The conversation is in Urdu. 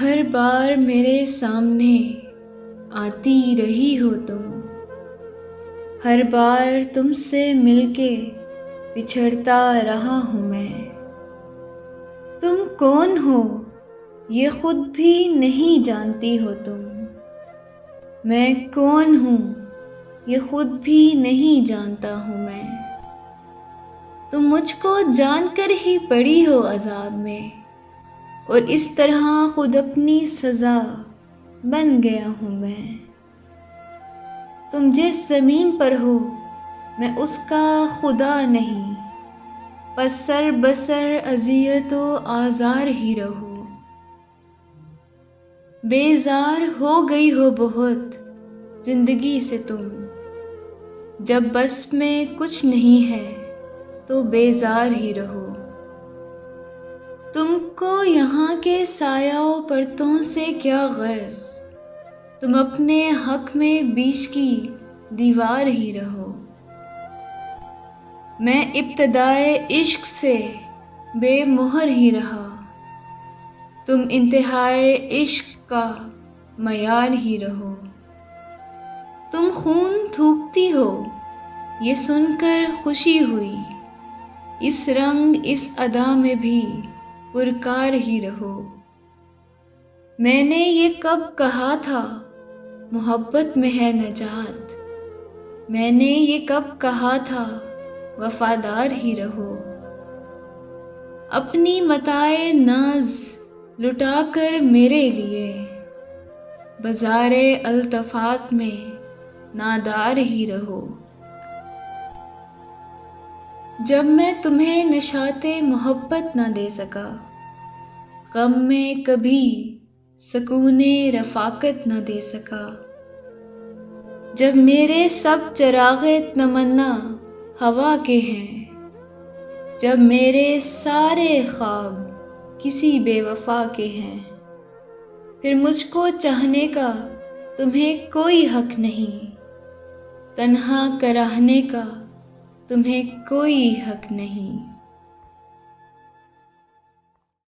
ہر بار میرے سامنے آتی رہی ہو تم، ہر بار تم سے مل کے بچھڑتا رہا ہوں میں۔ تم کون ہو یہ خود بھی نہیں جانتی ہو تم، میں کون ہوں یہ خود بھی نہیں جانتا ہوں میں۔ تم مجھ کو جان کر ہی پڑی ہو عذاب میں، اور اس طرح خود اپنی سزا بن گیا ہوں میں۔ تم جس زمین پر ہو میں اس کا خدا نہیں، پس سر بسر اذیت و آزار ہی رہو۔ بیزار ہو گئی ہو بہت زندگی سے تم، جب بس میں کچھ نہیں ہے تو بیزار ہی رہو۔ تم کو یہاں کے سایہ و پرتوں سے کیا غرض، تم اپنے حق میں بیچ کی دیوار ہی رہو۔ میں ابتدائے عشق سے بے مہر ہی رہا، تم انتہائے عشق کا معیار ہی رہو۔ تم خون تھوکتی ہو یہ سن کر خوشی ہوئی، اس رنگ اس ادا میں بھی پرکار ہی رہو۔ میں نے یہ کب کہا تھا محبت میں ہے نجات، میں نے یہ کب کہا تھا وفادار ہی رہو۔ اپنی متاع ناز لٹا کر میرے لیے بازار التفات میں نادار ہی رہو۔ جب میں تمہیں نشاط محبت نہ دے سکا، غم میں کبھی سکون رفاقت نہ دے سکا، جب میرے سب چراغ تمنا ہوا کے ہیں، جب میرے سارے خواب کسی بے وفا کے ہیں، پھر مجھ کو چاہنے کا تمہیں کوئی حق نہیں، تنہا کراہنے کا تمہیں کوئی حق نہیں۔